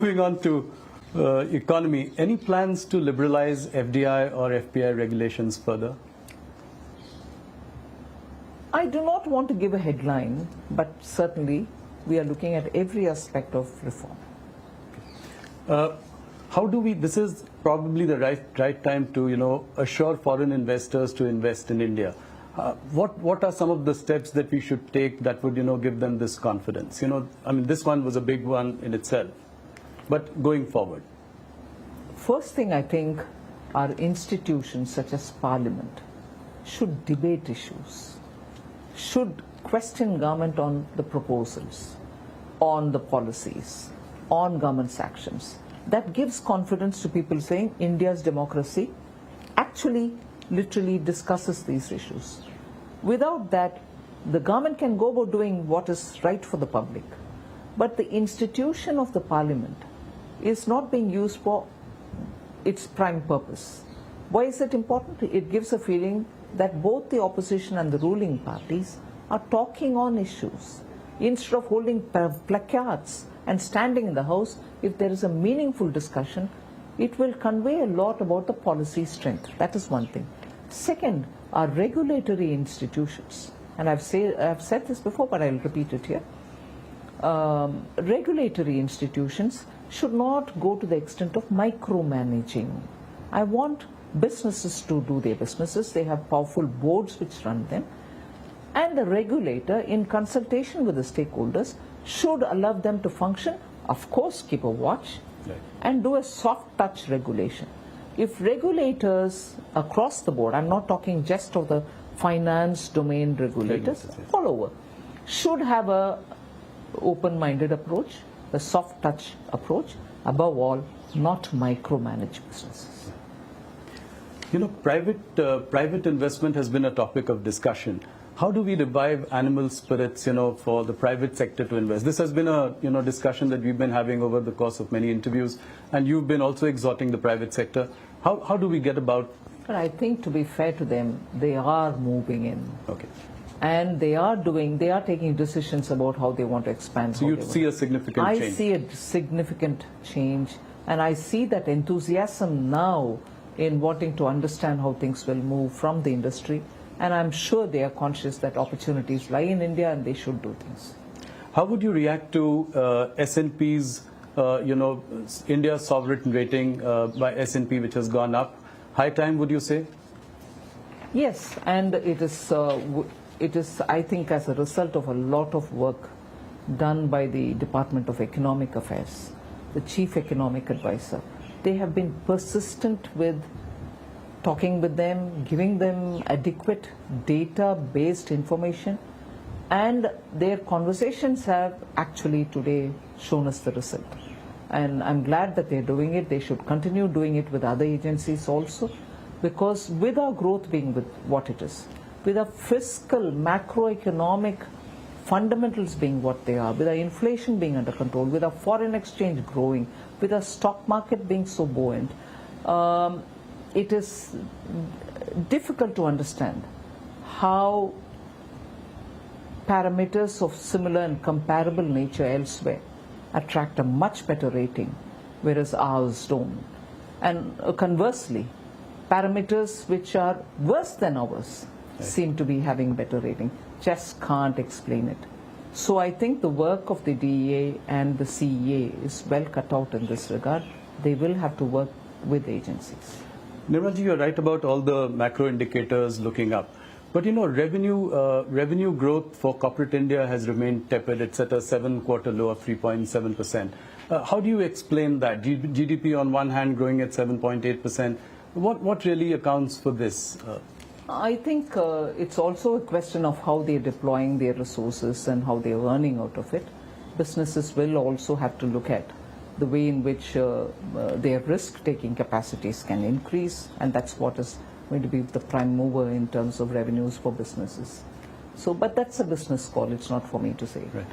Moving on to economy, any plans to liberalize FDI or FPI regulations further? I do not want to give a headline, but certainly we are looking at every aspect of reform. How do we, this is probably the right time to, assure foreign investors to invest in India. What are some of the steps that we should take that would, give them this confidence? I mean, this one was a big one in itself, but going forward. First thing, I think our institutions such as Parliament should debate issues, should question government on the proposals, on the policies, on government's actions. That gives confidence to people saying India's democracy actually literally discusses these issues. Without that, the government can go about doing what is right for the public. But the institution of the Parliament is not being used for its prime purpose. Why is it important? It gives a feeling that both the opposition and the ruling parties are talking on issues. Instead of holding placards and standing in the House, if there is a meaningful discussion, it will convey a lot about the policy strength. That is one thing. Second, our regulatory institutions, and I've said this before, but I'll repeat it here. Regulatory institutions should not go to the extent of micromanaging. I want businesses to do their businesses. They have powerful boards which run them. And the regulator, in consultation with the stakeholders, should allow them to function, of course keep a watch, and do a soft touch regulation. If regulators across the board, I'm not talking just of the finance domain regulators, all over, should have a open-minded approach, a soft touch approach, above all, not micromanage businesses. Private investment has been a topic of discussion. How do we revive animal spirits, for the private sector to invest? This has been a, discussion that we've been having over the course of many interviews, and you've been also exhorting the private sector. How do we get about? But I think, to be fair to them, they are moving in. Okay. And they are taking decisions about how they want to expand. So you see a significant change? I see a significant change, and I see that enthusiasm now in wanting to understand how things will move from the industry. And I'm sure they are conscious that opportunities lie in India and they should do things. How would you react to S&P's, India's sovereign rating by S&P, which has gone up? High time, would you say? Yes, and it is, I think, as a result of a lot of work done by the Department of Economic Affairs, the Chief Economic Advisor. They have been persistent with talking with them, giving them adequate data-based information, and their conversations have actually today shown us the result. And I'm glad that they're doing it. They should continue doing it with other agencies also, because with our growth being with what it is, with our fiscal, macroeconomic fundamentals being what they are, with our inflation being under control, with our foreign exchange growing, with our stock market being so buoyant, it is difficult to understand how parameters of similar and comparable nature elsewhere attract a much better rating, whereas ours don't. And conversely, parameters which are worse than ours seem to be having better rating. Just can't explain it. So I think the work of the DEA and the CEA is well cut out in this regard. They will have to work with agencies. Nirmala ji, you're right about all the macro indicators looking up. But revenue growth for corporate India has remained tepid. It's at a 7-quarter low of 3.7%. How do you explain that? GDP on one hand growing at 7.8%. What really accounts for this? I think it's also a question of how they're deploying their resources and how they're earning out of it. Businesses will also have to look at the way in which their risk-taking capacities can increase, and that's what is going to be the prime mover in terms of revenues for businesses. So, but that's a business call. It's not for me to say. Right.